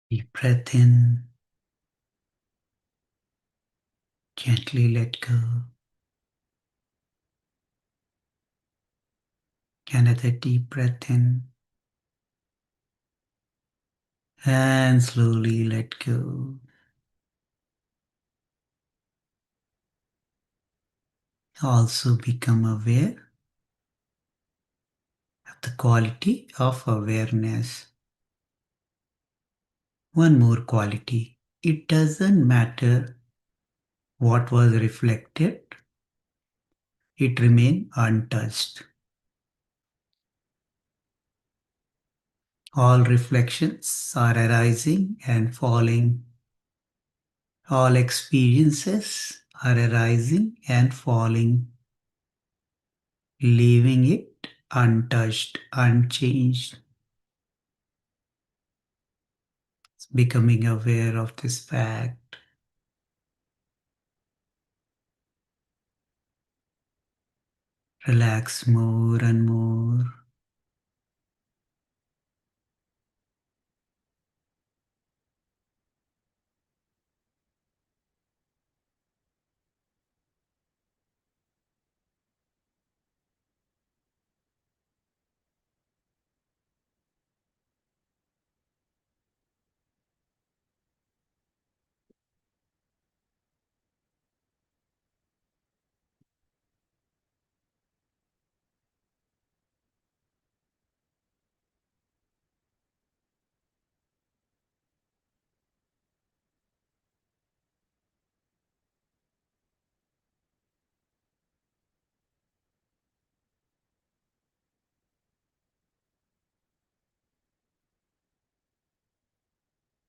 Deep breath in, gently let go. Another deep breath in and slowly let go. Also become aware of the quality of awareness. One more quality. It doesn't matter what was reflected, it remains untouched. All reflections are arising and falling. All experiences are arising and falling, leaving it untouched, unchanged. Becoming aware of this fact, relax more and more.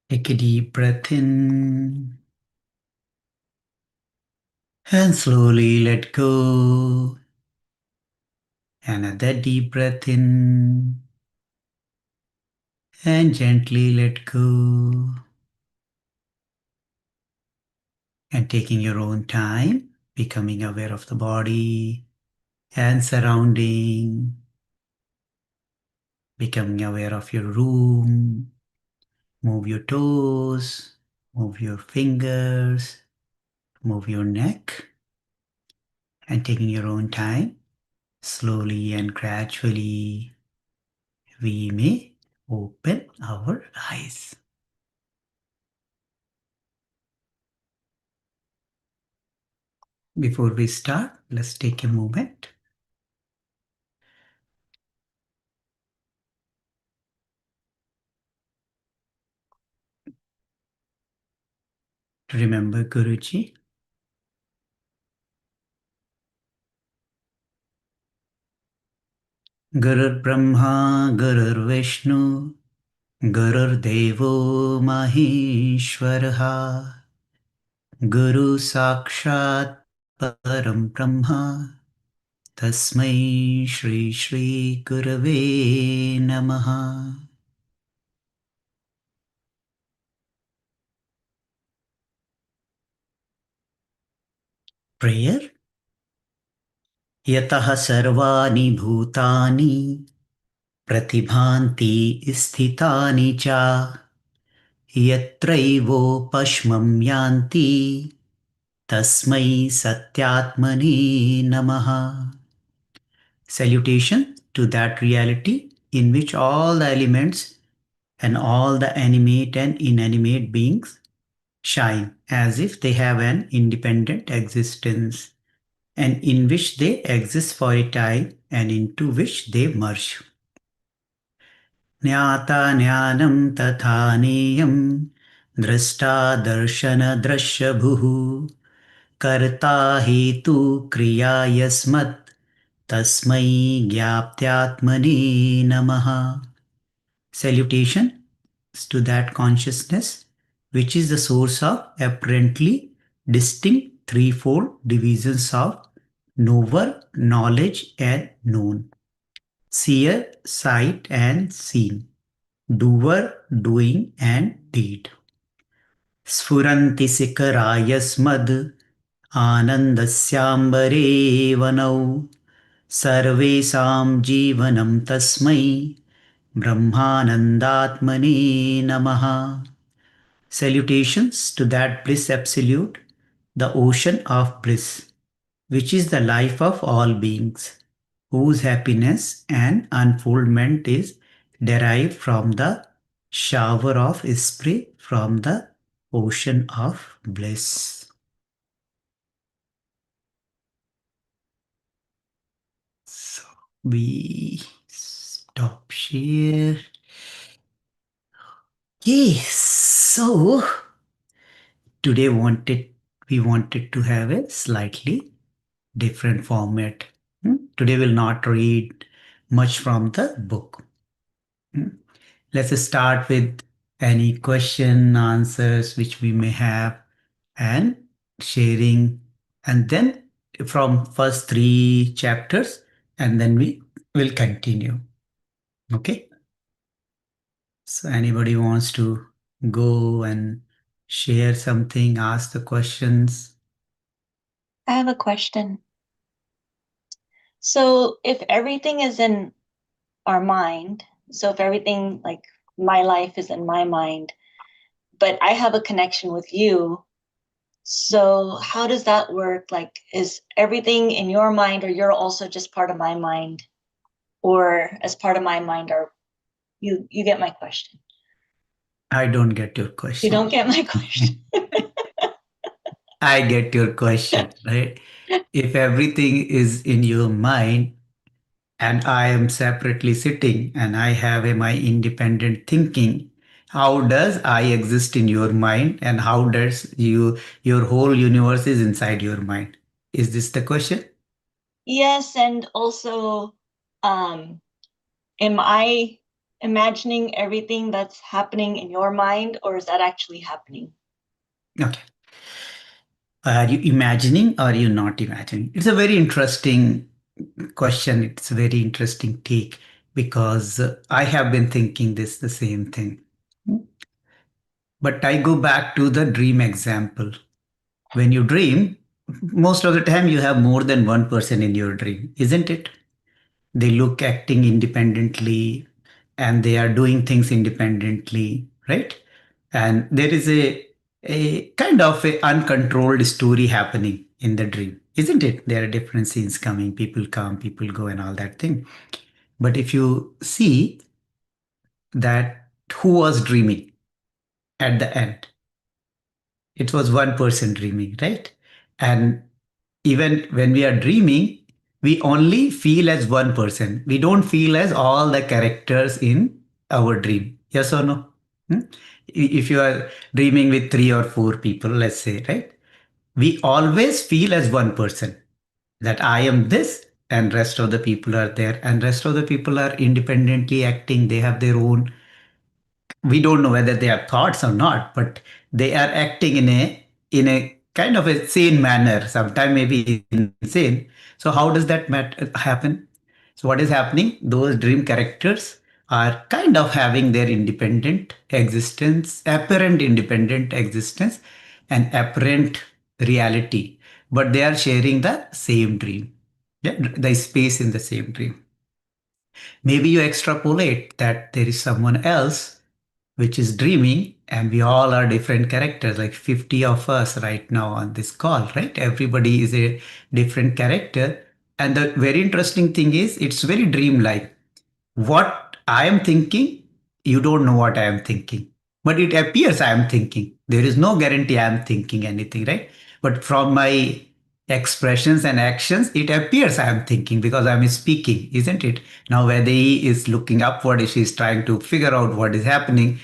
Take a deep breath in and slowly let go. Another deep breath in and gently let go. And taking your own time, becoming aware of the body and surrounding, becoming aware of your room. Move your toes, move your fingers, move your neck, and taking your own time, slowly and gradually, we may open our eyes. Before we start, let's take a moment to remember Guruji. Gurur Brahma, Gurur Vishnu, Gurur Devo Maheshwaraha, Guru Sakshat Param Brahma, Tasmai Shri Shri Gurave Namaha. Prayer. Yataha sarvani bhutani pratibhanti sthitani cha yatraivo pashmam yanti tasmai satyatmani namaha. Salutation to that reality in which all the elements and all the animate and inanimate beings shine as if they have an independent existence, and in which they exist for a time and into which they merge. Jnata jnanam tatha neyam drashta darshana drashabhuhu karta hetu kriya yasmat tasmai gyaptyatmani namaha. Salutation to that consciousness which is the source of apparently distinct threefold divisions of knower, knowledge, and known. Seer, sight, and seen. Doer, doing, and deed. Sphuranti sikarayasmad आनन्दस्याम्बरे वनौ सर्वेषां जीवनं तस्मै ब्रह्मानन्दात्मने नमः. Salutations to that bliss absolute, the ocean of bliss, which is the life of all beings, whose happiness and unfoldment is derived from the shower of spray from the ocean of bliss. So we stop share. Yes, so today we wanted to have a slightly different format. Today we'll not read much from the book. Hmm. Let's start with any question, answers which we may have, and sharing, and then from first three chapters, and then we will continue. Okay. So anybody wants to go and share something, ask the questions? I have a question. So, if everything is in our mind, so if everything like my life is in my mind, but I have a connection with you, so how does that work? Like, is everything in your mind, or you're also just part of my mind, or as part of my mind, or you get my question? I don't get your You don't question. get my question. I get your question, right? If everything is in your mind and I am separately sitting and I have my independent thinking, how does I exist in your mind and how does your whole universe is inside your mind? Is this the question? Yes, and also, um, am I imagining everything that's happening in your mind, or is that actually happening? Okay. Are you imagining or are you not imagining? It's a very interesting question. It's a very interesting take because I have been thinking this the same thing. But I go back to the dream example. When you dream, most of the time you have more than one person in your dream, isn't it? They look acting independently and they are doing things independently, right? And there is a kind of a uncontrolled story happening in the dream, isn't it? There are different scenes coming, people come, people go, and all that thing. But if you see that who was dreaming at the end, it was one person dreaming, right? And even when we are dreaming, we only feel as one person. We don't feel as all the characters in our dream. Yes or no? Hmm? If you are dreaming with three or four people, let's say, right? We always feel as one person that I am this and rest of the people are there and rest of the people are independently acting. They have their own, we don't know whether they have thoughts or not, but they are acting in a kind of a sane manner, sometimes maybe insane. So how does that happen? So what is happening? Those dream characters are kind of having their independent existence, apparent independent existence, and apparent reality, but they are sharing the same dream. Yeah, the space in the same dream. Maybe you extrapolate that there is someone else which is dreaming, and we all are different characters, like 50 of us right now on this call, right? Everybody is a different character. And the very interesting thing is, it's very dreamlike. What I am thinking, you don't know what I am thinking, but it appears I am thinking. There is no guarantee I am thinking anything, right? But from my expressions and actions, it appears I am thinking because I am speaking, isn't it? Now, whether he is looking upward, she is trying to figure out what is happening.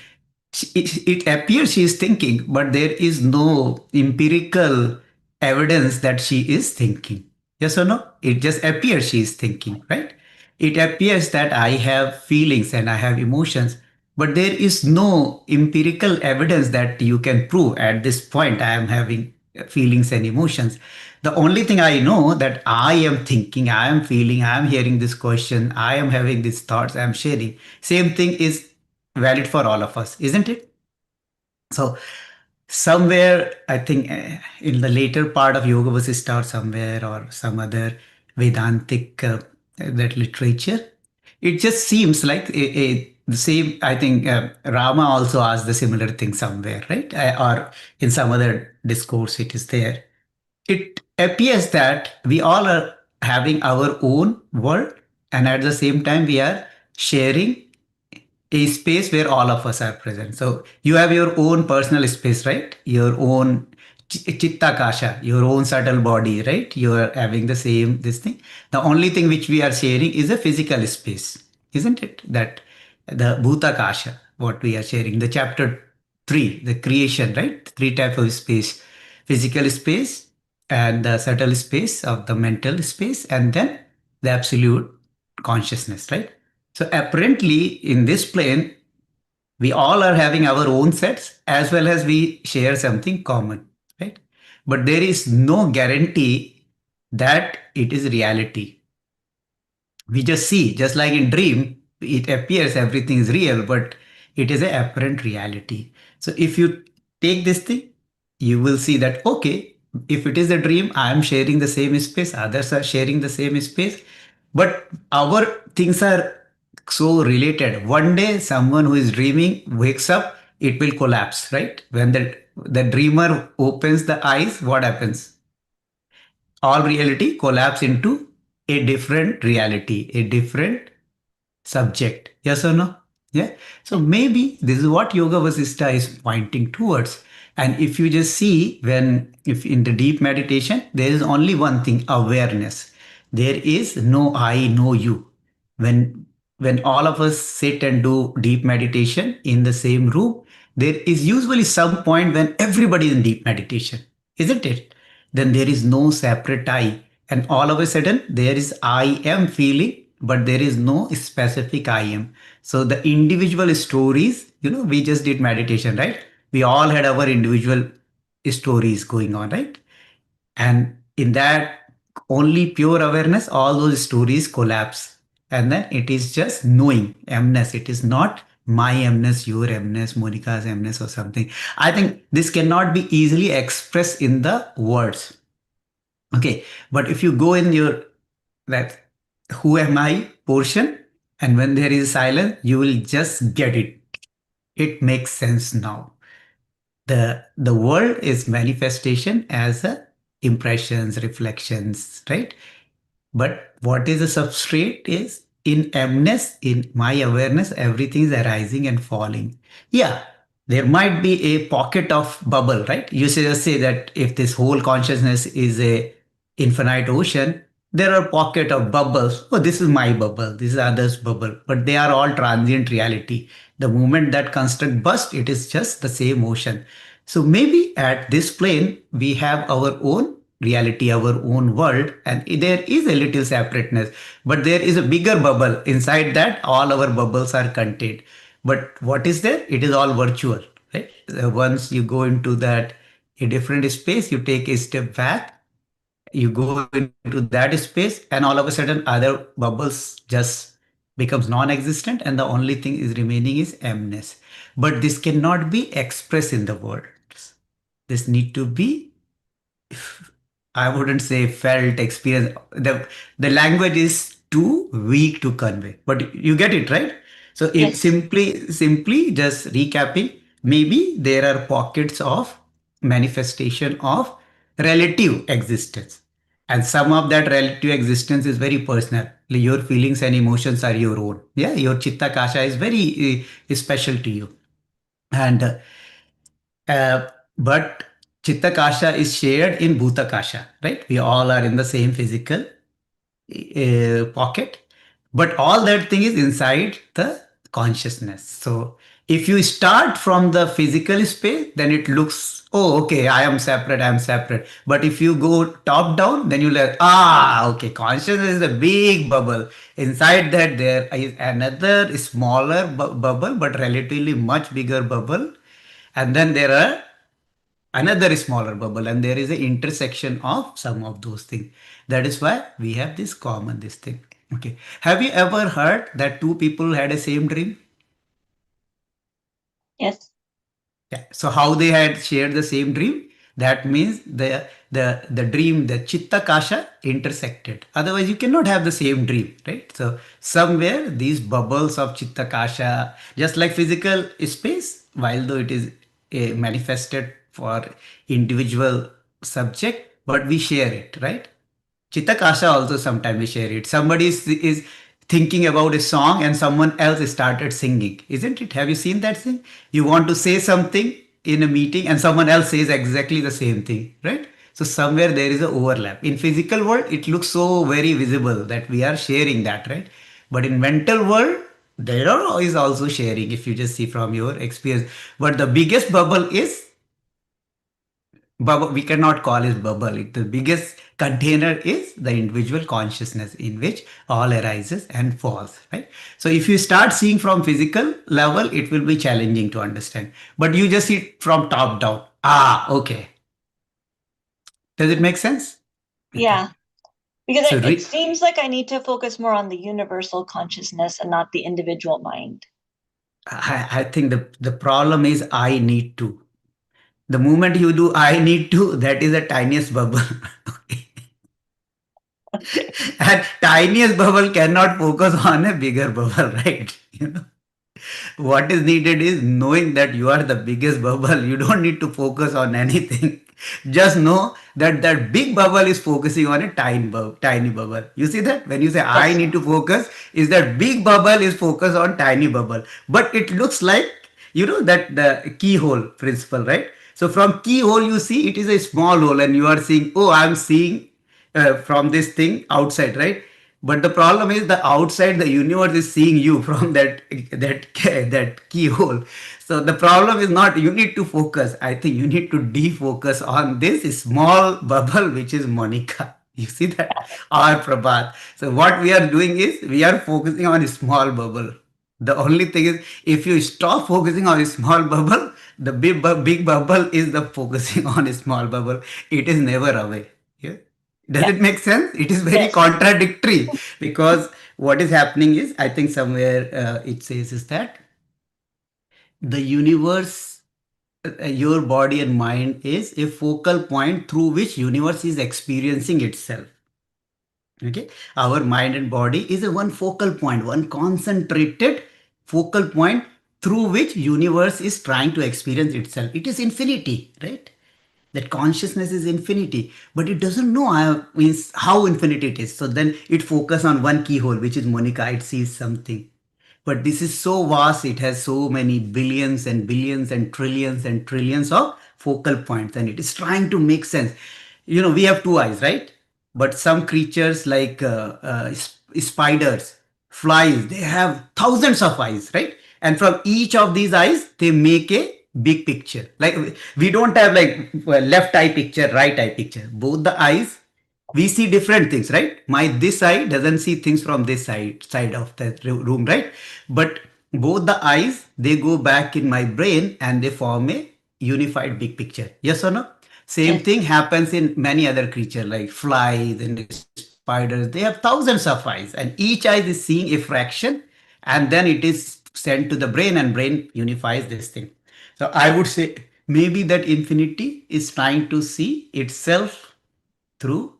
It appears she is thinking, but there is no empirical evidence that she is thinking. Yes or no? It just appears she is thinking, right? It appears that I have feelings and I have emotions, but there is no empirical evidence that you can prove at this point I am having feelings and emotions. The only thing I know that I am thinking, I am feeling, I am hearing this question, I am having these thoughts, I am sharing. Same thing is valid for all of us, isn't it? So somewhere, I think in the later part of Yoga Vasistha or somewhere or some other Vedantic that literature, it just seems like the same, I think Rama also asked the similar thing somewhere, right? Or in some other discourse, it is there. It appears that we all are having our own world, and at the same time, we are sharing a space where all of us are present. So you have your own personal space, right? Your own chitta kasha, your own subtle body, right? You are having the same this thing. The only thing which we are sharing is a physical space, isn't it? That the bhuta kasha, what we are sharing. The chapter 3, the creation, right? Three type of space: physical space, and the subtle space of the mental space, and then the absolute consciousness, right? So apparently, in this plane, we all are having our own sets as well as we share something common, right? But there is no guarantee that it is reality. We just see, just like in dream, it appears everything is real, but it is a apparent reality. So if you take this thing, you will see that okay, if it is a dream, I am sharing the same space, others are sharing the same space, but our things are so related. One day someone who is dreaming wakes up, it will collapse, right? When the dreamer opens the eyes, what happens? All reality collapse into a different reality, a different subject. Yes or no? Yeah. So Yes. maybe this is what Yoga Vasistha is pointing towards. And if you just see, when if in the deep meditation, there is only one thing: awareness. There is no I, no you. When all of us sit and do deep meditation in the same room, there is usually some point when everybody is in deep meditation, isn't it? Then there is no separate I. And all of a sudden, there is I am feeling, but there is no specific I am. So the individual stories, we just did meditation, right? We all had our individual stories going on, right? And in that only pure awareness, all those stories collapse. And then it is just knowing, emness. It is not my emness, your emness, Monica's emness, or something. I think this cannot be easily expressed in the words. Okay. But if you go in your that who am I portion, and when there is silence, you will just get it. It makes sense now. The world is manifestation as a impressions, reflections, right? But what is the substrate is in emness, in my awareness, everything is arising and falling. Yeah, there might be a pocket of bubble, right? You say, just say that if this whole consciousness is a infinite ocean, there are pocket of bubbles. Oh, this is my bubble, this is others' bubble, but they are all transient reality. The moment that construct burst, it is just the same ocean. So maybe at this plane, we have our own reality, our own world, and there is a little separateness, but there is a bigger bubble. Inside that, all our bubbles are contained. But what is there? It is all virtual, right? Once you go into that a different space, you take a step back, you go into that space, and all of a sudden, other bubbles just becomes non-existent, and the only thing is remaining is emness. But this cannot be expressed in the words. This need to be, I wouldn't say felt experience. The language is too weak to convey. But you get it, right? So if Yes. simply just recapping, maybe there are pockets of manifestation of relative existence. And some of that relative existence is very personal. Your feelings and emotions are your own. Yeah, your chitta kasha is very special to you. And uh, but Chitta Kasha is shared in Bhuta Kasha, right? We all are in the same physical pocket, but all that thing is inside the consciousness. So if you start from the physical space, then it looks, oh, okay, I am separate, I am separate. But if you go top down, then you like, okay, consciousness is a big bubble. Inside that, there is another smaller bubble, but relatively much bigger bubble. And then there are another smaller bubble, and there is an intersection of some of those things. That is why we have this common this thing. Okay, have you ever heard that two people had a same dream? Yes. Yeah, so how they had shared the same dream? That means the dream, the chitta kasha intersected. Otherwise, you cannot have the same dream, right? So somewhere these bubbles of chitta kasha, just like physical space, while though it is manifested for individual subject, but we share it, right? Chitakasha also sometimes we share it. Somebody is thinking about a song and someone else started singing, isn't it? Have you seen that thing? You want to say something in a meeting and someone else says exactly the same thing, right? So somewhere there is a overlap. In physical world, it looks so very visible that we are sharing that, right? But in mental world, there are is also sharing if you just see from your experience. But the biggest bubble is bubble, we cannot call it bubble. The biggest container is the individual consciousness in which all arises and falls, right? So if you start seeing from physical level, it will be challenging to understand. But you just see it from top down. Ah, okay. Does it make sense? Okay. Yeah. Because So it seems like I need to focus more on the universal consciousness and not the individual mind. I think the problem is I need to. The moment you do I need to, that is the tiniest bubble. Okay. Okay. And tiniest bubble cannot focus on a bigger bubble, right? You know, what is needed is knowing that you are the biggest bubble. You don't need to focus on anything. Just know that that big bubble is focusing on a tiny bubble. You see that when you say I Yes. need to focus, is that big bubble is focused on tiny bubble, but it looks like, you know, that the keyhole principle, right? So from keyhole you see it is a small hole and you are seeing, oh, I'm seeing from this thing outside, right? But the problem is the outside, the universe is seeing you from that keyhole. So the problem is not you need to focus. I think you need to defocus on this small bubble, which is Monica. You see that? Or Prabhat. So what we are doing is we are focusing on a small bubble. The only thing is, if you stop focusing on a small bubble, the big bubble is the focusing on a small bubble. It is never away. Yeah. Does Yeah. it make sense? It is very Yes. contradictory because what is happening is, I think somewhere it says is that the universe, your body and mind is a focal point through which universe is experiencing itself. Okay, our mind and body is a one focal point, one concentrated focal point through which universe is trying to experience itself. It is infinity, right? That consciousness is infinity, but it doesn't know means how infinite it is. So then it focus on one keyhole, which is Monica. It sees something, but this is so vast. It has so many billions and billions and trillions of focal points, and it is trying to make sense. You know, we have two eyes, right? But some creatures like spiders, flies, they have thousands of eyes, right? And from each of these eyes they make a big picture. Like we don't have like left eye picture, right eye picture. Both the eyes, we see different things, right? My this eye doesn't see things from this side of the room, right? But both the eyes, they go back in my brain and they form a unified big picture. Yes or no? Same Yes. thing happens in many other creatures like flies and spiders. They have thousands of eyes, and each eye is seeing a fraction, and then it is sent to the brain, and brain unifies this thing. So I would say maybe that infinity is trying to see itself through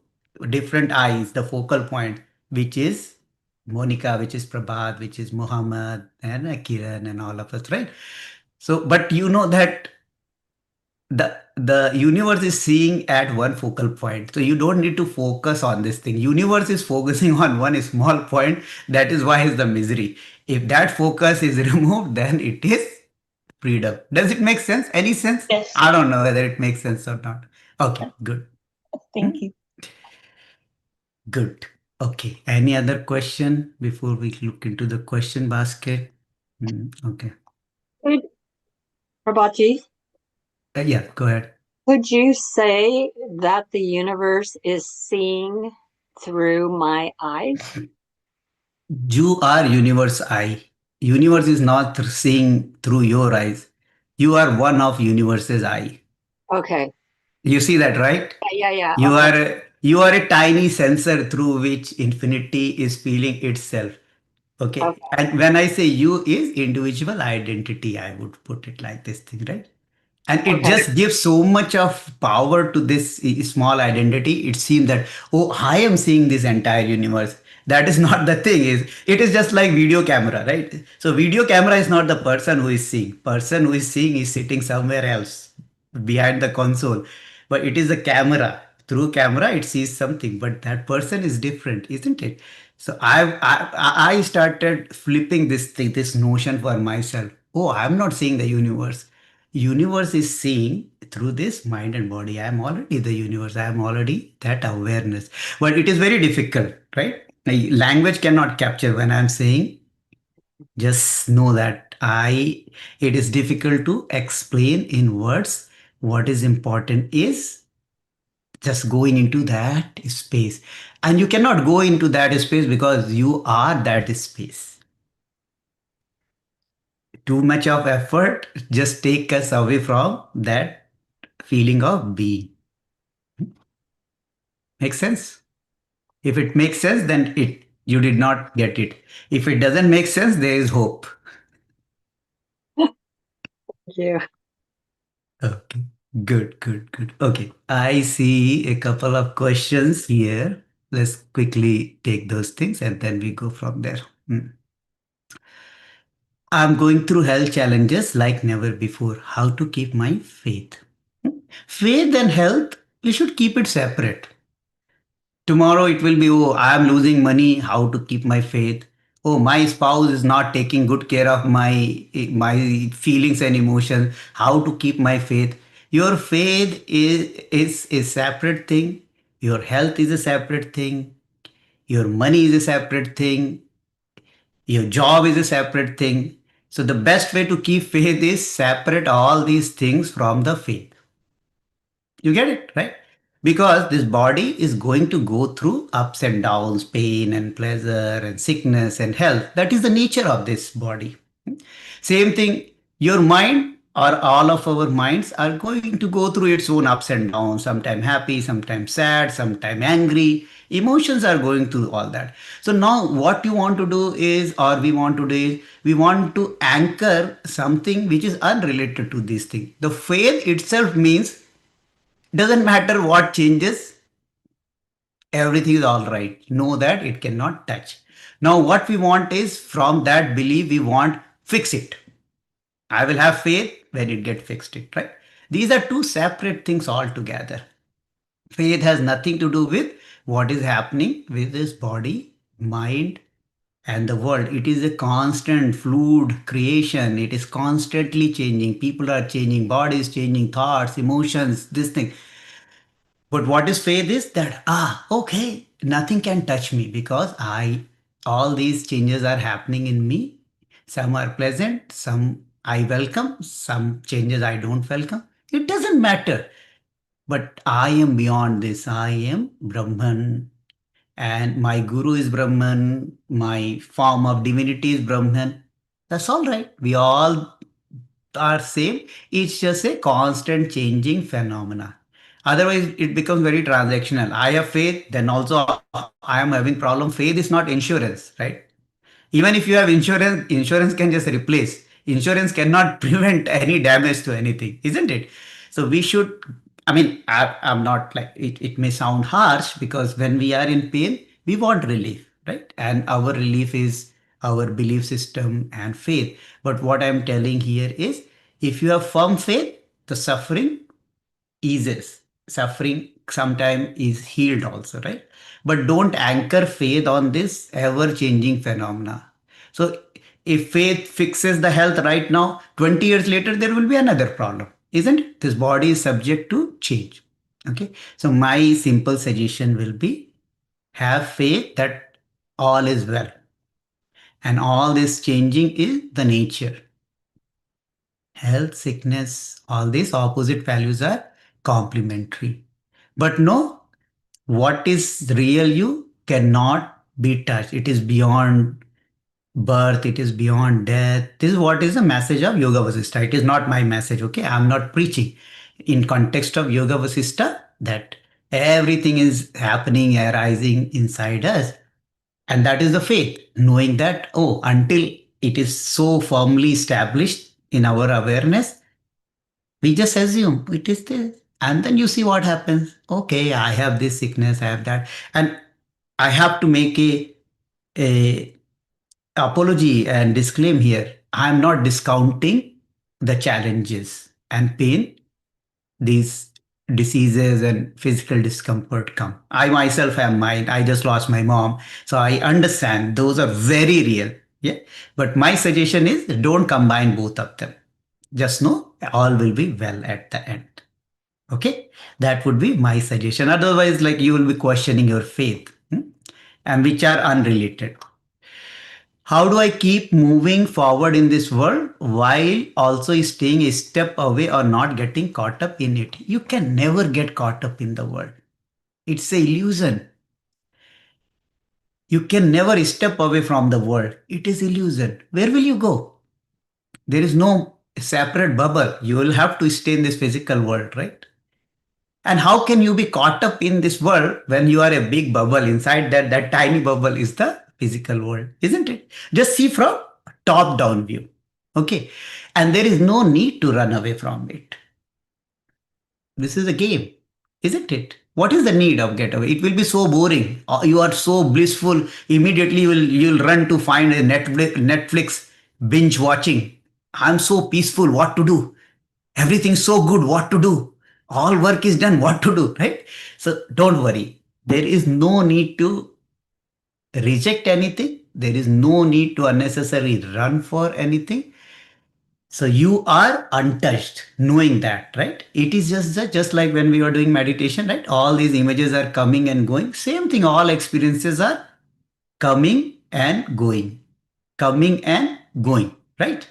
different eyes, the focal point, which is Monica, which is Prabhat, which is Muhammad, and Kiran, and all of us, right? So, but you know that the universe is seeing at one focal point, so you don't need to focus on this thing. Universe is focusing on one small point. That is why is the misery. If that focus is removed, then it is freedom. Does it make sense? Any sense? Yes. I don't know whether it makes sense or not. Okay, good. Thank Hmm? you. Good. Okay. Any other question before we look into the question basket? Okay. Could, Prabhat, Yeah, go ahead. could you say that the universe is seeing through my eyes? You are universe eye. Universe is not seeing through your eyes. You are one of universe's eye. Okay. You see that, right? Yeah. You Okay. are you are a tiny sensor through which infinity is feeling itself. Okay. Okay. And when I say you is individual identity, I would put it like this thing, right? And it Okay. just gives so much of power to this small identity. It seems that, oh, I am seeing this entire universe. That is not the thing. Is it is just like video camera, right? So video camera is not the person who is seeing. Person who is seeing is sitting somewhere else behind the console. But it is a camera. Through camera it sees something, but that person is different, isn't it? So I started flipping this thing, this notion for myself. Oh, I'm not seeing the universe is seeing through this mind and body. I am already the universe. I am already that awareness. But it is very difficult, right? Like, language cannot capture when I'm saying. Just know that it is difficult to explain in words. What is important is just going into that space. And you cannot go into that space because you are that space. Too much of effort just take us away from that feeling of being. Make sense? If it makes sense, then it you did not get it. If it doesn't make sense, there is hope. Thank you. Okay. Good, good, good. Okay. I see a couple of questions here. Let's quickly take those things and then we go from there. Hmm. I'm going through health challenges like never before. How to keep my faith? Faith and health, we should keep it separate. Tomorrow it will be, oh, I am losing money. How to keep my faith? Oh, my spouse is not taking good care of my feelings and emotions. How to keep my faith? Your faith is a separate thing. Your health is a separate thing. Your money is a separate thing. Your job is a separate thing. So the best way to keep faith is separate all these things from the faith. You get it, right? Because this body is going to go through ups and downs, pain and pleasure and sickness and health. That is the nature of this body. Same thing, your mind or all of our minds are going to go through its own ups and downs, sometimes happy, sometimes sad, sometimes angry. Emotions are going through all that. So now what you want to do is, or we want to do is, we want to anchor something which is unrelated to this thing. The faith itself means doesn't matter what changes, everything is all right. Know that it cannot touch. Now, what we want is from that belief, we want fix it. I will have faith when it get fixed it, right? These are two separate things altogether. Faith has nothing to do with what is happening with this body, mind, and the world. It is a constant fluid creation. It is constantly changing. People are changing, bodies changing, thoughts, emotions, this thing. But what is faith is that, okay, nothing can touch me because all these changes are happening in me. Some are pleasant, some I welcome, some changes I don't welcome. It doesn't matter. But I am beyond this. I am Brahman and my guru is Brahman. My form of divinity is Brahman. That's all right. We all are same. It's just a constant changing phenomena. Otherwise, it becomes very transactional. I have faith, then also I am having problem. Faith is not insurance, right? Even if you have insurance, insurance can just replace. Insurance cannot prevent any damage to anything, isn't it? So we should, I'm not like, it may sound harsh because when we are in pain, we want relief, right? And our relief is our belief system and faith. But what I'm telling here is if you have firm faith, the suffering eases. Suffering sometimes is healed also, right? But don't anchor faith on this ever changing phenomena. So if faith fixes the health right now, 20 years later, there will be another problem, isn't it? This body is subject to change. Okay. So my simple suggestion will be have faith that all is well. And all this changing is the nature. Health, sickness, all these opposite values are complementary. But no, what is real you cannot be touched. It is beyond birth, it is beyond death. This is what is the message of Yoga Vasistha. It is not my message, okay? I'm not preaching. In context of Yoga Vasistha, that everything is happening, arising inside us. And that is the faith, knowing that, oh, until it is so firmly established in our awareness, We just assume it is this. And then you see what happens. Okay, I have this sickness, I have that. And I have to make a apology and disclaim here. I am not discounting the challenges and pain these diseases and physical discomfort come. I myself am mine. I just lost my mom. So I understand those are very real. Yeah. But my suggestion is don't combine both of them. Just know all will be well at the end. Okay. That would be my suggestion. Otherwise, like you will be questioning your faith, and which are unrelated. How do I keep moving forward in this world while also staying a step away or not getting caught up in it? You can never get caught up in the world. It's a illusion. You can never step away from the world. It is illusion. Where will you go? There is no separate bubble. You will have to stay in this physical world, right? And how can you be caught up in this world when you are a big bubble inside that tiny bubble is the physical world, isn't it? Just see from top down view. Okay. And there is no need to run away from it. This is a game, isn't it? What is the need of getaway? It will be so boring. You are so blissful. Immediately you'll run to find a Netflix binge watching. I'm so peaceful. What to do? Everything's so good. What to do? All work is done. What to do? Right? So don't worry. There is no need to reject anything. There is no need to unnecessarily run for anything. So you are untouched, knowing that, right? It is just like when we were doing meditation, right? All these images are coming and going. Same thing, all experiences are coming and going, coming and going, right?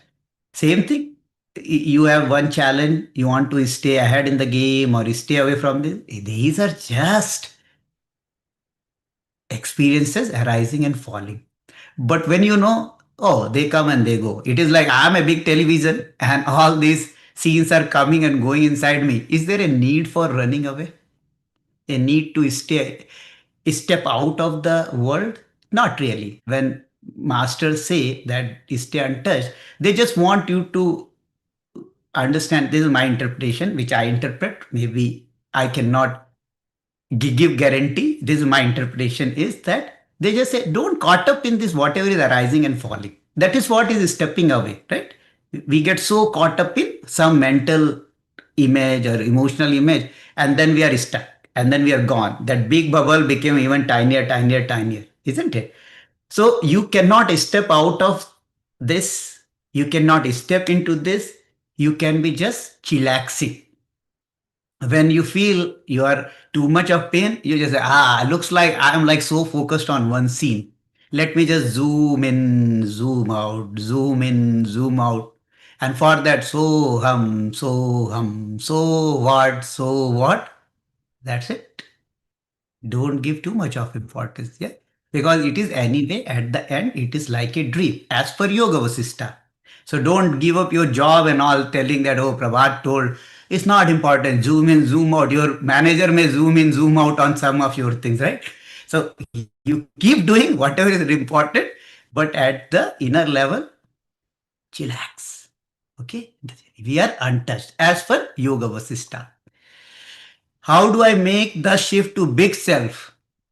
Same thing. You have one challenge, you want to stay ahead in the game or stay away from this. These are just experiences arising and falling. But when you know, oh, they come and they go. It is like I'm a big television and all these scenes are coming and going inside me. Is there a need for running away? A need to step out of the world? Not really. When masters say that stay untouched, they just want you to understand. This is my interpretation, which I interpret. Maybe I cannot give guarantee. This is my interpretation is that they just say don't caught up in this whatever is arising and falling. That is what is stepping away, right? We get so caught up in some mental image or emotional image, and then we are stuck, and then we are gone. That big bubble became even tinier, tinier, tinier, isn't it? So you cannot step out of this. You cannot step into this. You can be just chillaxing. When you feel you are too much of pain, you just say, looks like I'm like so focused on one scene. Let me just zoom in, zoom out, zoom in, zoom out. And for that, so hum, so what? That's it. Don't give too much of importance, yeah, because it is anyway at the end it is like a dream as per yoga vasistha. So don't give up your job and all telling that, oh, Prabhat told it's not important, zoom in, zoom out. Your manager may zoom in, zoom out on some of your things, right? So you keep doing whatever is important, but at the inner level, chillax. Okay, we are untouched as per yoga vasistha. How do I make the shift to big self?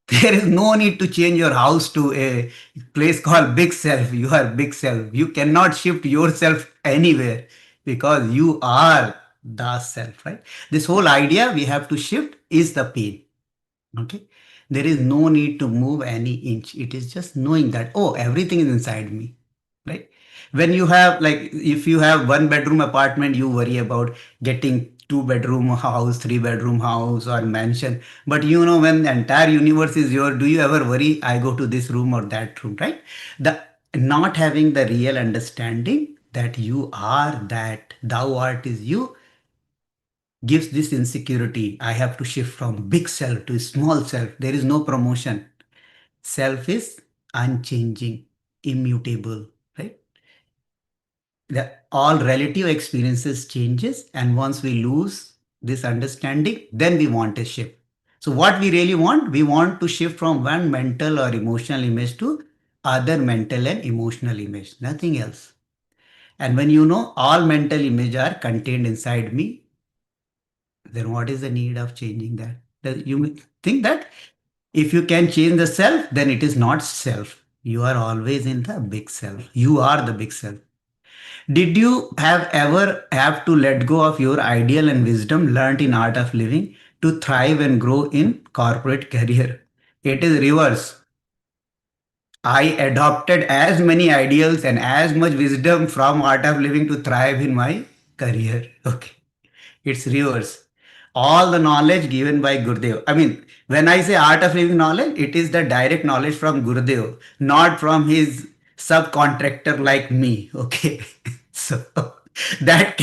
There is no need to change your house to a place called big self. You are big self. You cannot shift yourself anywhere because you are the self, right? This whole idea we have to shift is the pain. Okay. There is no need to move any inch. It is just knowing that, oh, everything is inside me, right? When you have, like, if you have one bedroom apartment, you worry about getting two-bedroom house, three-bedroom house, or mansion. But you know, when the entire universe is yours, do you ever worry, I go to this room or that room, right? The not having the real understanding that you are that, thou art is you, gives this insecurity. I have to shift from big self to small self. There is no promotion. Self is unchanging, immutable, right? All relative experiences changes, and once we lose this understanding, then we want a shift. So what we really want, we want to shift from one mental or emotional image to other mental and emotional image, nothing else. And when you know all mental images are contained inside me, Then what is the need of changing that? You think that if you can change the self, then it is not self. You are always in the big self. You are the big self. Did you have ever have to let go of your ideal and wisdom learnt in art of living to thrive and grow in corporate career? It is reverse. I adopted as many ideals and as much wisdom from art of living to thrive in my career. Okay. It's reverse. All the knowledge given by Gurudev. I mean, when I say art of living knowledge, it is the direct knowledge from Gurudev, not from his subcontractor like me. Okay. So that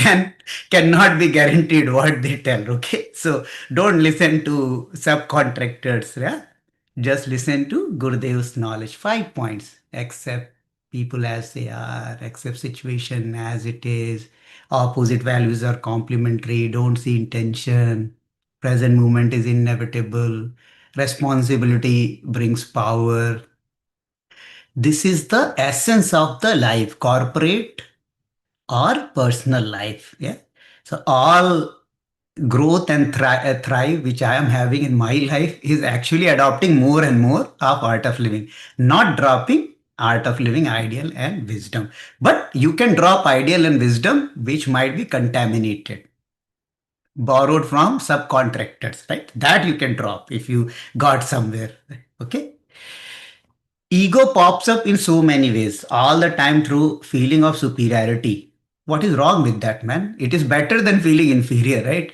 cannot be guaranteed what they tell. Okay. So don't listen to subcontractors. Yeah. Just listen to Gurudev's knowledge. 5 points. Accept people as they are, accept situation as it is. Opposite values are complementary. Don't see intention. Present movement is inevitable. Responsibility brings power. This is the essence of the life, corporate or personal life. Yeah. So all growth and thrive which I am having in my life is actually adopting more and more of art of living, not dropping art of living ideal and wisdom. But you can drop ideal and wisdom which might be contaminated, borrowed from subcontractors, right? That you can drop if you got somewhere. Okay. Ego pops up in so many ways all the time through feeling of superiority. What is wrong with that, man? It is better than feeling inferior, right?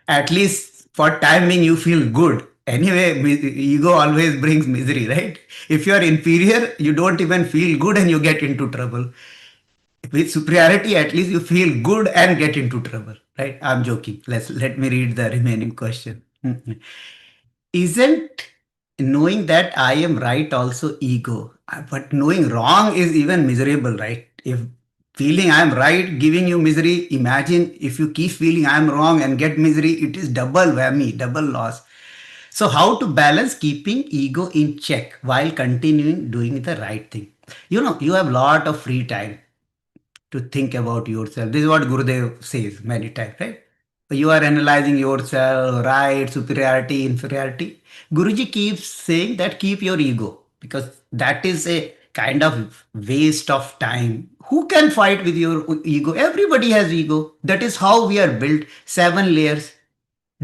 At least for time being, you feel good. Anyway, ego always brings misery, right? If you are inferior, you don't even feel good and you get into trouble. With superiority, at least you feel good and get into trouble, right? I'm joking. Let me read the remaining question. Isn't knowing that I am right also ego? But knowing wrong is even miserable, right? If feeling I am right giving you misery, imagine if you keep feeling I am wrong and get misery, it is double whammy, double loss. So, how to balance keeping ego in check while continuing doing the right thing? You have lot of free time to think about yourself. This is what Gurudev says many times, right? You are analyzing yourself, right, superiority, inferiority. Guruji keeps saying that keep your ego because that is a kind of waste of time. Who can fight with your ego? Everybody has ego. That is how we are built. 7 layers.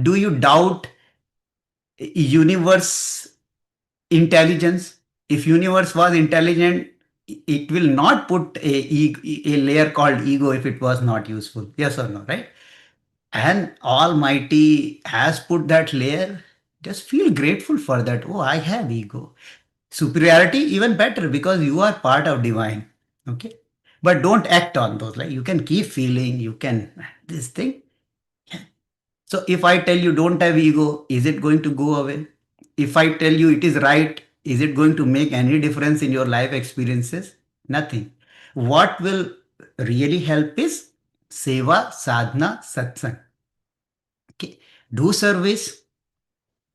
Do you doubt universe intelligence? If universe was intelligent, it will not put a layer called ego if it was not useful. Yes or no, right? And Almighty has put that layer. Just feel grateful for that. Oh, I have ego. Superiority, even better because you are part of divine. Okay. But don't act on those. Like you can keep feeling, you can this thing. So if I tell you don't have ego, is it going to go away? If I tell you it is right, is it going to make any difference in your life experiences? Nothing. What will really help is seva, sadhana, satsang. Okay. Do service,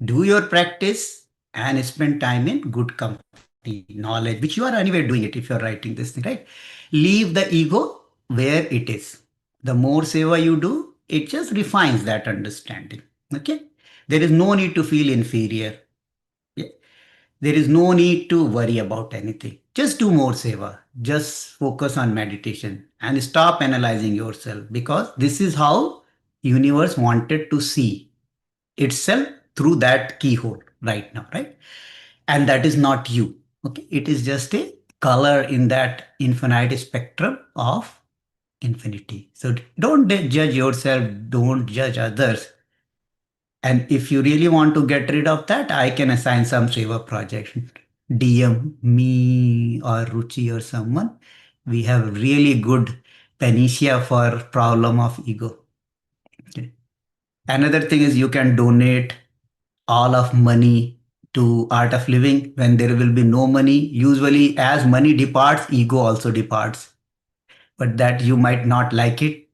do your practice, and spend time in good company, knowledge, which you are anyway doing it if you're writing this thing, right? Leave the ego where it is. The more seva you do, it just refines that understanding. Okay. There is no need to feel inferior. Yeah. There is no need to worry about anything. Just do more seva. Just focus on meditation and stop analyzing yourself because this is how universe wanted to see itself through that keyhole right now, right? And that is not you. Okay. It is just a color in that infinite spectrum of infinity. So don't judge yourself, don't judge others. And if you really want to get rid of that, I can assign some Seva project. DM me or Ruchi or someone. We have really good panacea for problem of ego. Okay. Another thing is you can donate all of money to art of living when there will be no money. Usually as money departs, ego also departs. But that you might not like it.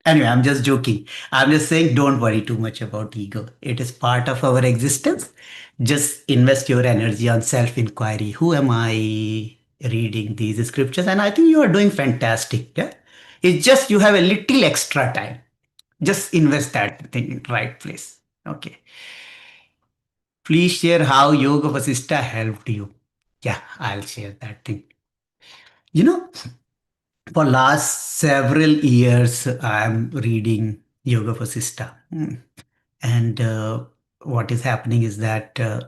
Anyway, I'm just joking. I'm just saying don't worry too much about ego. It is part of our existence. Just invest your energy on self inquiry. Who am I reading these scriptures? And I think you are doing fantastic. Yeah. It's just you have a little extra time. Just invest that thing in right place. Okay. Please share how Yoga Vasistha helped you. Yeah, I'll share that thing. You know, for last several years, I'm reading Yoga Vasistha. And what is happening is that uh,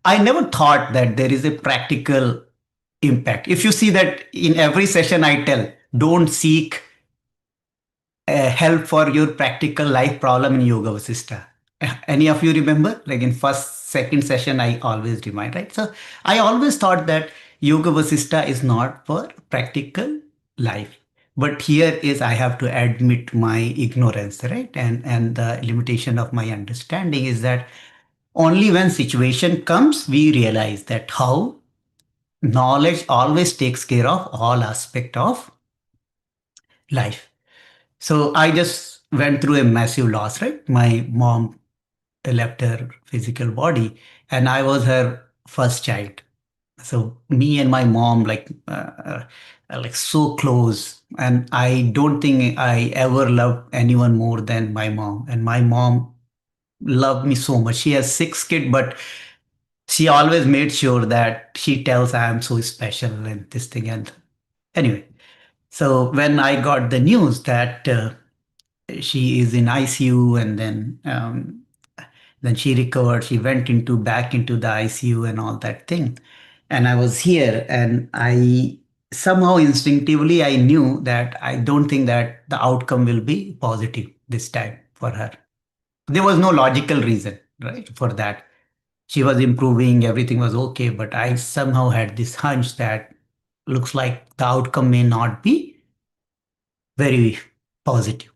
I never thought that there is a practical impact. If you see that in every session I tell, don't seek help for your practical life problem in Yoga Vasistha. Any of you remember? Like in first, second session, I always remind, right? So I always thought that Yoga Vasistha is not for practical life. But here is I have to admit my ignorance, right? And the limitation of my understanding is that only when situation comes, we realize that how knowledge always takes care of all aspect of life. So I just went through a massive loss, right? My mom left her physical body, and I was her first child. So me and my mom, like so close, and I don't think I ever loved anyone more than my mom. And my mom loved me so much. She has six kids, but she always made sure that she tells I am so special and this thing. And anyway, so when I got the news that she is in ICU, and then she recovered. She went into back into the ICU and all that thing. And I was here, and I somehow instinctively I knew that I don't think that the outcome will be positive this time for her. There was no logical reason, right, for that. She was improving, everything was okay, but I somehow had this hunch that looks like the outcome may not be very positive.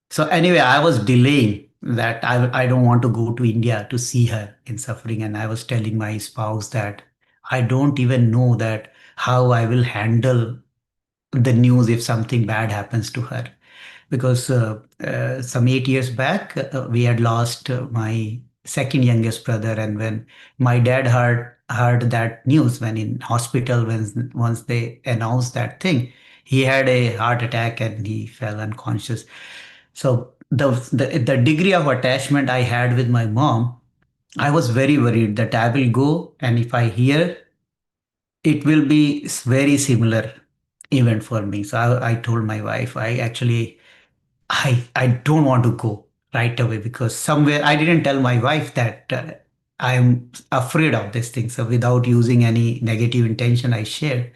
So anyway, I was delaying that I don't want to go to India to see her in suffering. And I was telling my spouse that I don't even know that how I will handle the news if something bad happens to her. Because some 8 years back, we had lost my second youngest brother. And when my dad heard that news, when in hospital, when once they announced that thing, he had a heart attack and he fell unconscious. So the degree of attachment I had with my mom, I was very worried that I will go, and if I hear, it will be very similar event for me. So I told my wife, I don't want to go right away, because somewhere I didn't tell my wife that I'm afraid of this thing. So without using any negative intention, I shared.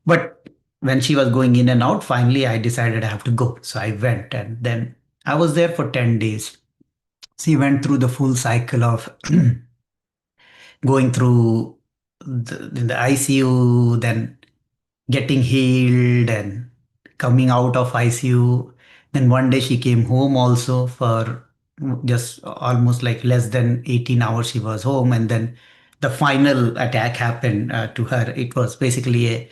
But when she was going in and out, finally I decided I have to go. So I went, and then I was there for 10 days. She went through the full cycle of going through in the ICU, then getting healed and coming out of ICU. Then one day she came home also for just almost like less than 18 hours she was home. And then the final attack happened to her. It was basically a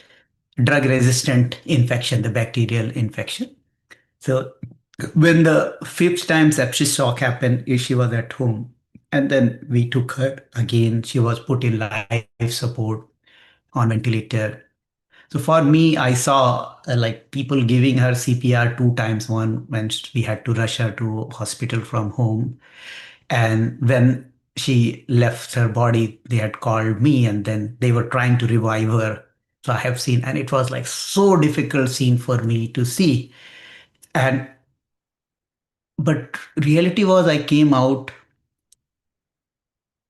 drug resistant infection, the bacterial infection. So when the fifth time sepsis shock happened, she was at home. And then we took her again. She was put in life support on ventilator. So for me, I saw like people giving her CPR two times. One when we had to rush her to hospital from home, and when she left her body, they had called me, and then they were trying to revive her. So I have seen, and it was like so difficult scene for me to see. And but reality was, I came out,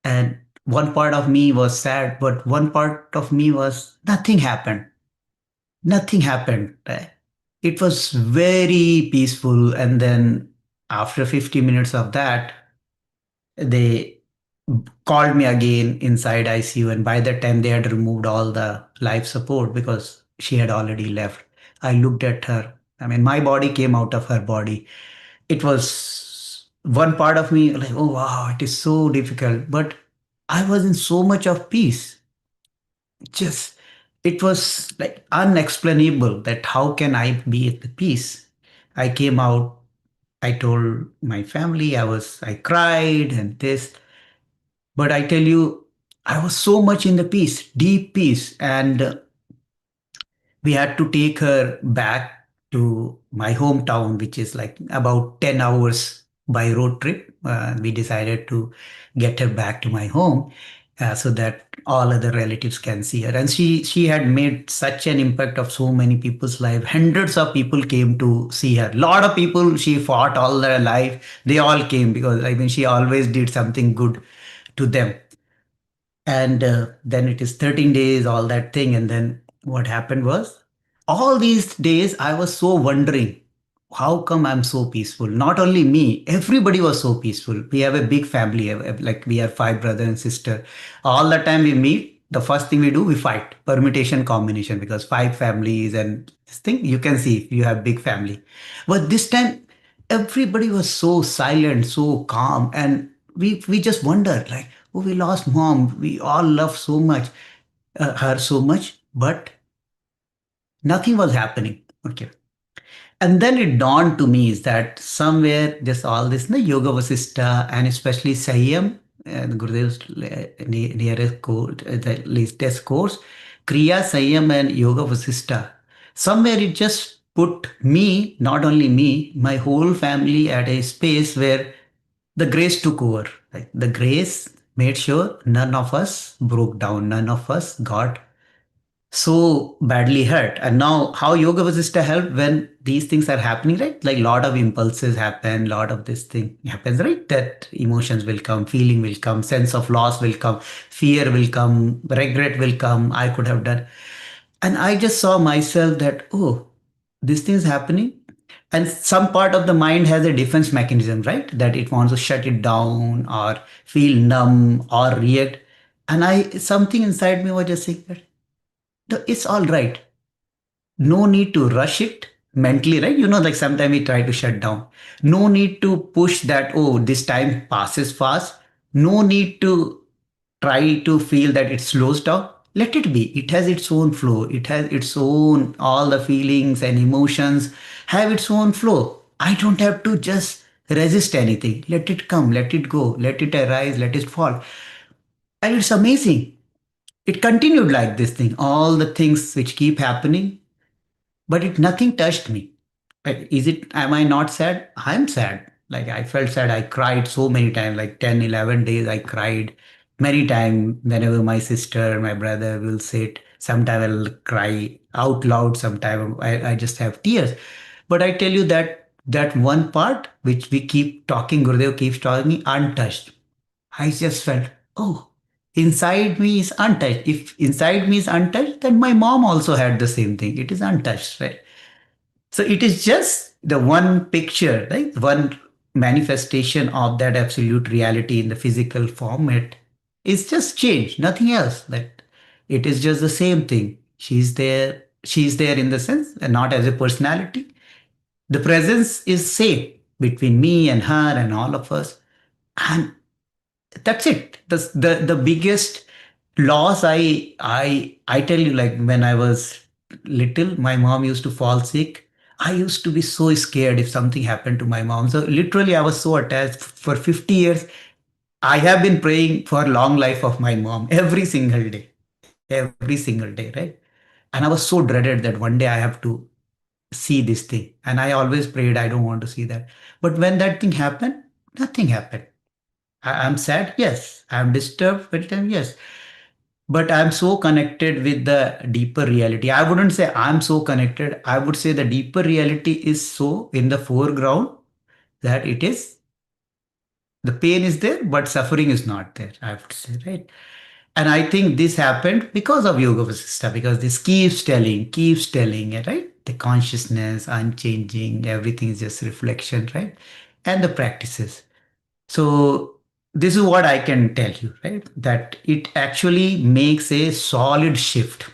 and one part of me was sad, but one part of me was nothing happened. Nothing happened. It was very peaceful. And then after 50 minutes of that, they called me again inside ICU. And by that time, they had removed all the life support because she had already left. I looked at her. I mean, my body came out of her body. It was one part of me like, oh, wow, it is so difficult. But I was in so much of peace. Just, it was like unexplainable that how can I be at the peace. I came out, I told my family, I cried and this, but I tell you, I was so much in the peace, deep peace. And we had to take her back. to my hometown, which is like about 10 hours by road trip. We decided to get her back to my home so that all other relatives can see her. And she had made such an impact of so many people's life. Hundreds of people came to see her. Lot of people she fought all their life. They all came because I mean she always did something good to them. And then it is 13 days, all that thing. And then what happened was, all these days I was so wondering, how come I'm so peaceful? Not only me, everybody was so peaceful. We have a big family, like we are five brother and sister. All the time we meet, the first thing we do, we fight, permutation combination, because five families and this thing, you can see if you have big family. But this time everybody was so silent, so calm, and we just wondered like, oh, we lost mom. We all love so much, her so much, but nothing was happening. Okay. And then it dawned to me is that somewhere just all this, Yoga Vasistha and especially Sanyam, Gurudev's nearest course, the latest course, Kriya, Sanyam and Yoga Vasistha, somewhere it just put me, not only me, my whole family at a space where the grace took over. Like the grace made sure none of us broke down, none of us got so badly hurt. And now how yoga vasista help when these things are happening, right? Like lot of impulses happen, lot of this thing happens, right? That emotions will come, feeling will come, sense of loss will come, fear will come, regret will come, I could have done. And I just saw myself that, oh, this thing is happening. And some part of the mind has a defense mechanism, right? That it wants to shut it down or feel numb or react. And I, something inside me was just saying that, no, it's all right. No need to rush it mentally, right? Like sometimes we try to shut down. No need to push that, oh, this time passes fast. No need to try to feel that it slows down. Let it be. It has its own flow. It has its own, all the feelings and emotions have its own flow. I don't have to just resist anything. Let it come, let it go, let it arise, let it fall. And it's amazing. It continued like this thing, all the things which keep happening, but it nothing touched me. Like, is it, am I not sad? I'm sad. Like I felt sad. I cried so many times, like 10, 11 days. I cried many times whenever my sister, my brother will sit. Sometimes I'll cry out loud. Sometimes I just have tears. But I tell you that one part which we keep talking, Gurudev keeps telling me untouched. I just felt, oh, inside me is untouched. If inside me is untouched, then my mom also had the same thing. It is untouched, right? So it is just the one picture, right? One manifestation of that absolute reality in the physical format is just change, nothing else. That it is just the same thing. She's there in the sense, and not as a personality. The presence is same between me and her and all of us. And that's it. The biggest loss, I tell you, like when I was little, my mom used to fall sick. I used to be so scared if something happened to my mom. So literally I was so attached. For 50 years I have been praying for long life of my mom every single day, right? And I was so dreaded that one day I have to see this thing. And I always prayed, I don't want to see that. But when that thing happened, nothing happened. I'm sad, yes. I'm disturbed every time, yes. But I'm so connected with the deeper reality. I wouldn't say I'm so connected. I would say the deeper reality is so in the foreground that it is, the pain is there, but suffering is not there, I would say, right? And I think this happened because of Yoga Vasistha, because this keeps telling, right? The consciousness, unchanging, everything is just reflection, right? And the practices. So this is what I can tell you, right? That it actually makes a solid shift,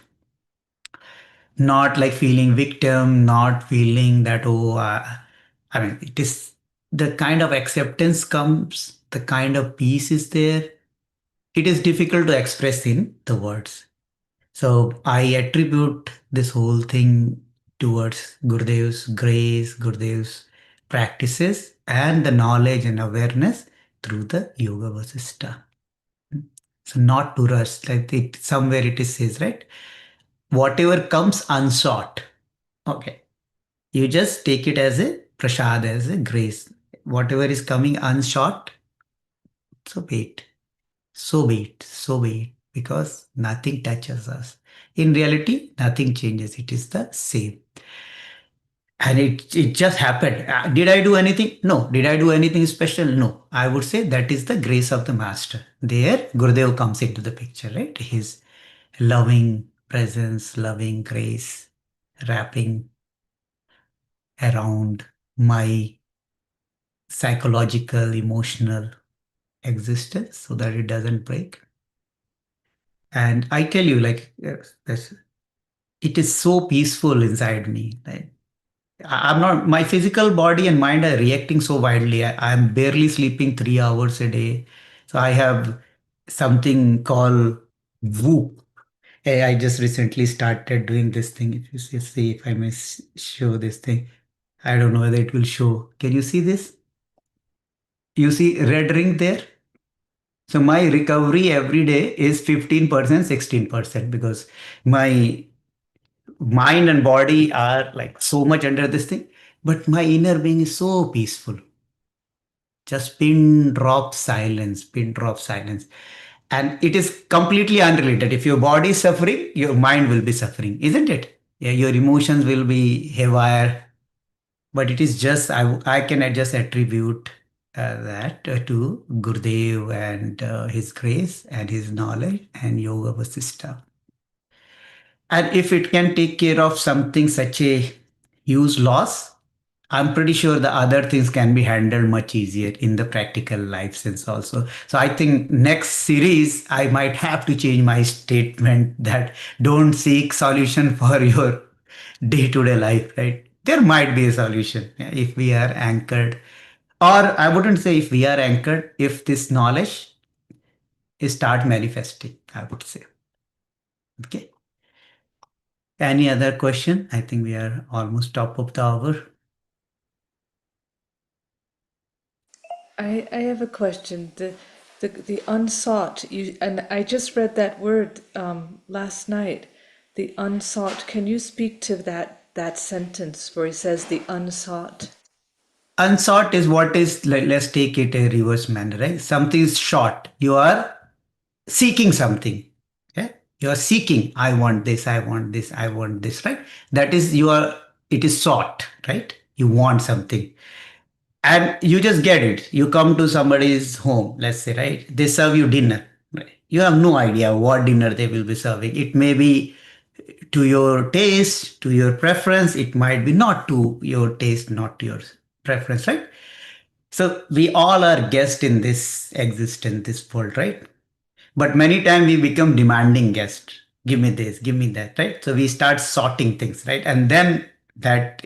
not like feeling victim, not feeling that, oh, I mean, it is the kind of acceptance comes, the kind of peace is there. It is difficult to express in the words. So I attribute this whole thing towards Gurudev's grace, Gurudev's practices, and the knowledge and awareness through the Yoga Vasistha. So not to rush, like it somewhere it is says, right? Whatever comes unsought, okay, You just take it as a prasad, as a grace. Whatever is coming unshot, so wait, so wait, because nothing touches us. In reality, nothing changes. It is the same. And it just happened. Did I do anything? No. Did I do anything special? No. I would say that is the grace of the master. There, Gurudev comes into the picture, right? His loving presence, loving grace, wrapping around my psychological, emotional existence so that it doesn't break. And I tell you, like, it is so peaceful inside me. Right? I'm not, my physical body and mind are reacting so wildly. I'm barely sleeping 3 hours a day. So I have something called whoop. Hey, I just recently started doing this thing. If you see if I may show this thing, I don't know whether it will show. Can you see this? You see red ring there? So my recovery every day is 15%, 16% because my mind and body are like so much under this thing, but my inner being is so peaceful. Just pin drop silence. And it is completely unrelated. If your body is suffering, your mind will be suffering, isn't it? Yeah, your emotions will be haywire. But it is just, I can just attribute that to Gurudev and his grace and his knowledge and Yoga Vasistha. And if it can take care of something such a huge loss, I'm pretty sure the other things can be handled much easier in the practical life sense also. So I think next series I might have to change my statement that don't seek solution for your day-to-day life, right? There might be a solution if we are anchored, or I wouldn't say if we are anchored, if this knowledge start manifesting, I would say. Okay. Any other question? I think we are almost top of the hour. I have a question. The unsought, you, and I just read that word last night. The unsought. Can you speak to that sentence where he says the unsought? Unsought is what is, let's take it a reverse manner, right? Something is short. You are seeking something. Okay? You are seeking, I want this, I want this, I want this, right? That is it is sought, right? You want something. And you just get it. You come to somebody's home, let's say, right? They serve you dinner. Right? You have no idea what dinner they will be serving. It may be to your taste, to your preference. It might be not to your taste, not to your preference, right? So we all are guests in this existence, this world, right? But many times we become demanding guests. Give me this, give me that, right? So we start sorting things, right? And then that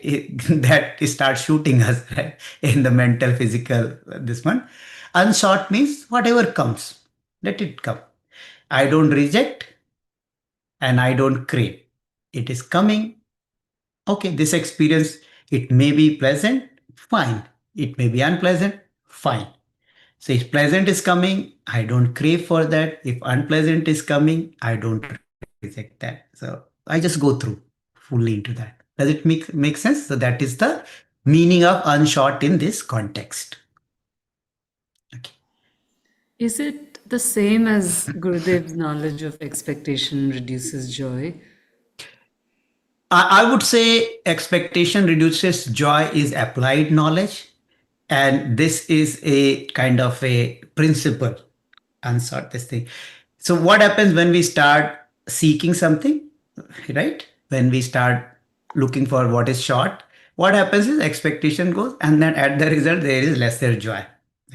starts shooting us, right? In the mental, physical, this one. Unsort means whatever comes, let it come. I don't reject and I don't crave. It is coming. Okay, this experience, it may be pleasant, fine. It may be unpleasant, fine. So if pleasant is coming, I don't crave for that. If unpleasant is coming, I don't reject that. So I just go through fully into that. Does it make sense? So that is the meaning of unshort in this context. Okay. Is it the same as Gurudev's knowledge of expectation reduces joy? I would say expectation reduces joy is applied knowledge. And this is a kind of a principle, unsought this thing. So what happens when we start seeking something, right? When we start looking for what is short, what happens is expectation goes, and then at the result there is lesser joy.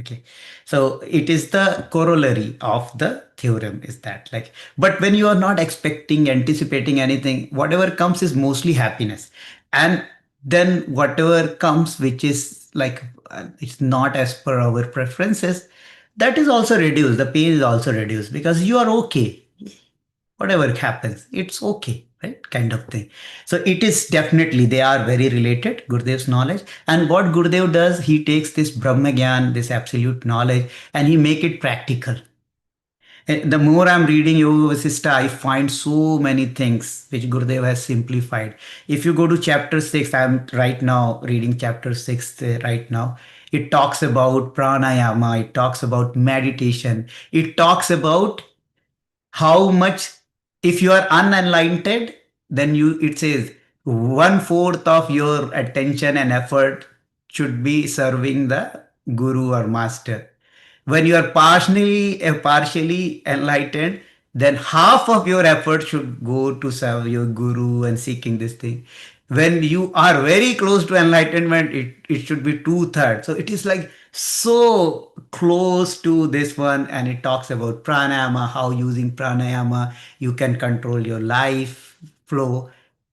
Okay, so it is the corollary of the theorem is that, like, but when you are not expecting, anticipating anything, whatever comes is mostly happiness. And then whatever comes which is like it's not as per our preferences, that is also reduced, the pain is also reduced because you are okay. Whatever happens, it's okay, right? Kind of thing. So it is definitely, they are very related, Gurudev's knowledge. And what Gurudev does, he takes this Brahma Gyan, this absolute knowledge, and he make it practical. The more I'm reading Yoga Vasistha, I find so many things which Gurudev has simplified. If you go to chapter 6, I'm right now reading chapter 6 right now. It talks about pranayama, it talks about meditation, it talks about how much, if you are unenlightened, then you, it says, one fourth of your attention and effort should be serving the guru or master. When you are partially enlightened, then half of your effort should go to serve your guru and seeking this thing. When you are very close to enlightenment, it should be two-thirds. So it is like so close to this one, and it talks about pranayama, how using pranayama you can control your life flow,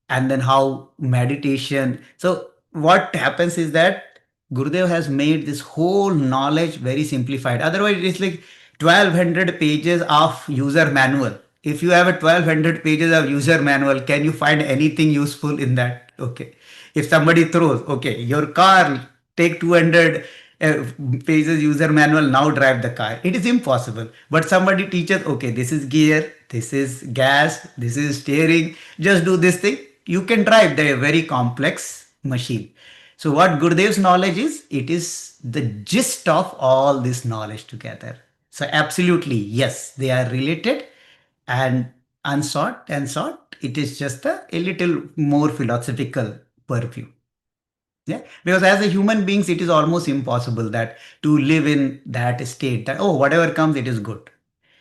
and then how meditation. So what happens is that Gurudev has made this whole knowledge very simplified. Otherwise, it is like 1200 pages of user manual. If you have a 1200 pages of user manual, can you find anything useful in that? Okay. If somebody throws, okay, your car, take 200 pages user manual, now drive the car. It is impossible. But somebody teaches, okay, this is gear, this is gas, this is steering, just do this thing. You can drive the very complex machine. So what Gurudev's knowledge is, it is the gist of all this knowledge together. So absolutely, yes, they are related, and unsought and sought, it is just a little more philosophical purview. Yeah, because as a human beings, it is almost impossible that to live in that state that, oh, whatever comes, it is good.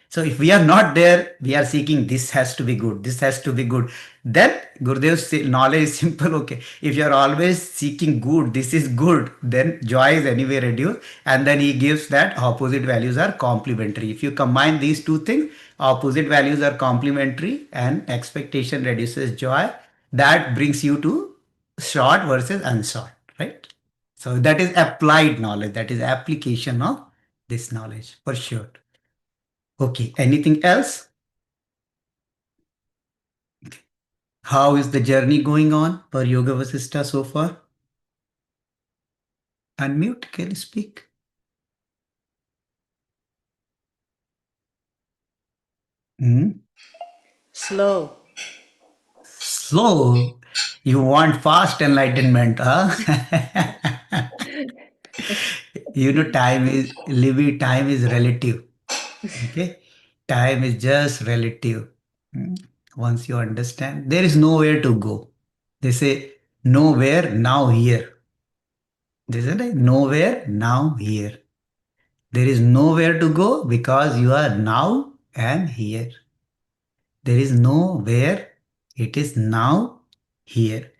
So if we are not there, we are seeking this has to be good, this has to be good. Then Gurudev's knowledge is simple. Okay, if you are always seeking good, this is good, then joy is anyway reduced. And then he gives that opposite values are complementary. If you combine these two things, opposite values are complementary and expectation reduces joy. That brings you to short versus unsought, right? So that is applied knowledge, that is application of this knowledge for sure. Okay, anything else? How is the journey going on for Yoga Vasistha so far? Unmute, can you speak? Slow. Slow. You want fast enlightenment, huh? Time is relative. Okay, time is just relative. Hmm. Once you understand, there is nowhere to go. They say nowhere, now here. They say nowhere, now here. There is nowhere to go because you are now and here. There is nowhere, it is now here.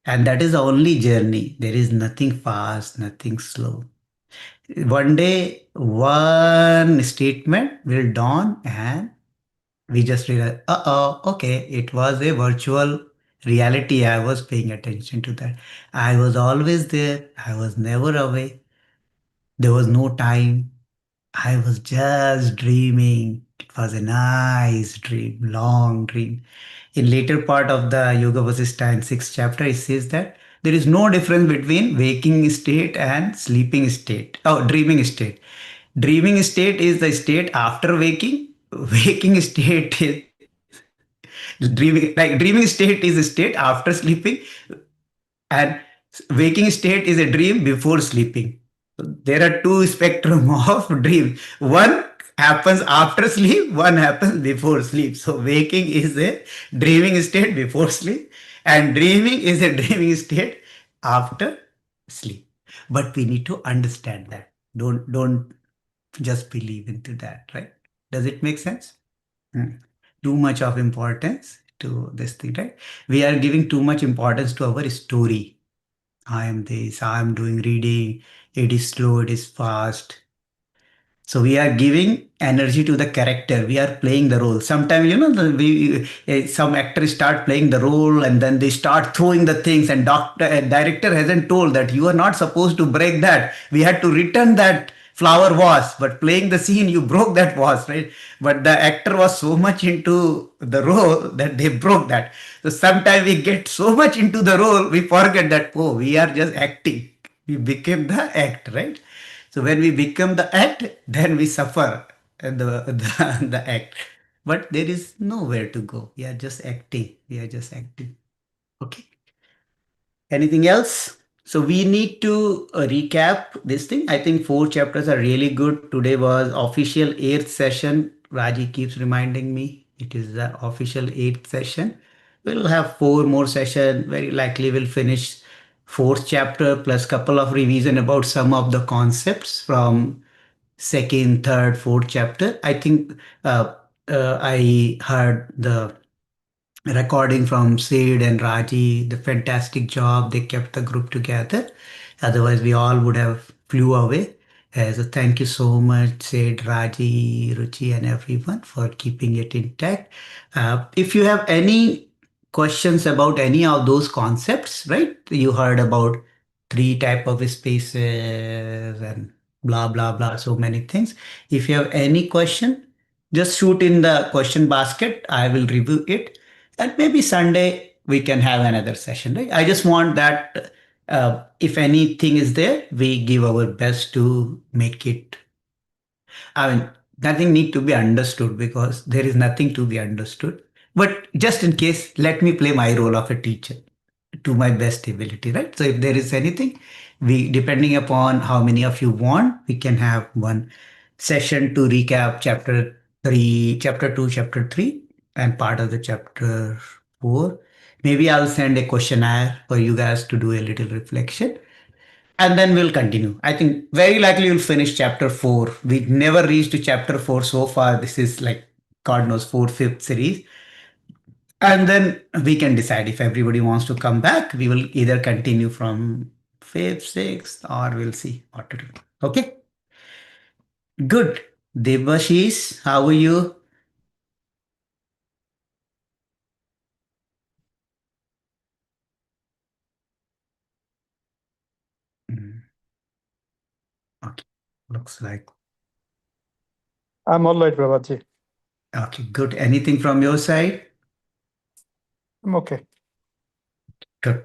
And that is the only journey. There is nothing fast, nothing slow. One day, one statement will dawn and we just realize, okay, it was a virtual reality. I was paying attention to that. I was always there. I was never away. There was no time. I was just dreaming. It was a nice dream, long dream. In later part of the Yoga Vasistha in sixth chapter, it says that there is no difference between waking state and sleeping state. Oh, dreaming state. Dreaming state is the state after waking. Waking state is dreaming state is a state after sleeping, and waking state is a dream before sleeping. So there are two spectrum of dream. One happens after sleep, one happens before sleep. So waking is a dreaming state before sleep, and dreaming is a dreaming state after sleep. But we need to understand that. Don't just believe into that, right? Does it make sense? Hmm. Too much of importance to this thing, right? We are giving too much importance to our story. I am this, I am doing reading, it is slow, it is fast. So we are giving energy to the character. We are playing the role. Sometimes, some actors start playing the role and then they start throwing the things. And director hasn't told that you are not supposed to break that. We had to return that flower vase, but playing the scene, you broke that vase, right? But the actor was so much into the role that they broke that. So sometimes we get so much into the role, we forget that, oh, we are just acting. We became the act, right? So when we become the act, then we suffer. the act. But there is nowhere to go. We are just acting. We are just acting. Okay. Anything else? So we need to recap this thing. I think 4 chapters are really good. Today was official 8th session. Raji keeps reminding me it is the official 8th session. We'll have 4 more sessions. Very likely we'll finish 4th chapter plus couple of revision about some of the concepts from second, third, 4th chapter. I think I heard the recording from Sid and Raji, the fantastic job. They kept the group together. Otherwise, we all would have flew away. So thank you so much, Sid, Raji, Ruchi, and everyone for keeping it intact. If you have any questions about any of those concepts, right? You heard about 3 type of spaces and blah blah blah, so many things. If you have any question, just shoot in the question basket. I will review it, and maybe Sunday we can have another session, right? I just want that if anything is there, we give our best to make it. I mean, nothing need to be understood because there is nothing to be understood. But just in case, let me play my role of a teacher to my best ability, right? So if there is anything, we depending upon how many of you want, we can have one session to recap chapter 2, chapter 3, and part of the chapter 4. Maybe I'll send a questionnaire for you guys to do a little reflection, and then we'll continue. I think very likely we'll finish chapter 4. We never reached to chapter 4 so far. This is like God knows 4th, 5th series. And then we can decide if everybody wants to come back. We will either continue from 5th, 6th, or we'll see what to do. Okay. Good. Devashish, how are you? Mm, okay. Looks like. I'm all right, Prabhatji. Okay, good. Anything from your side? I'm okay. Good.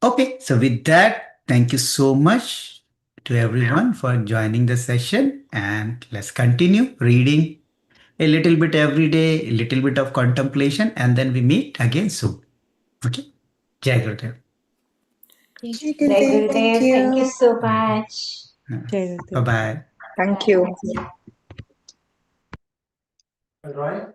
Okay, so with that, thank you so much to everyone for joining the session, and let's continue reading a little bit every day, a little bit of contemplation, and then we meet again soon. Okay? Jai Gurudev. Jai Jai Gurudev, thank Gurudev, thank you you. so much. Jai Bye Gurudev. bye. Thank you. All right.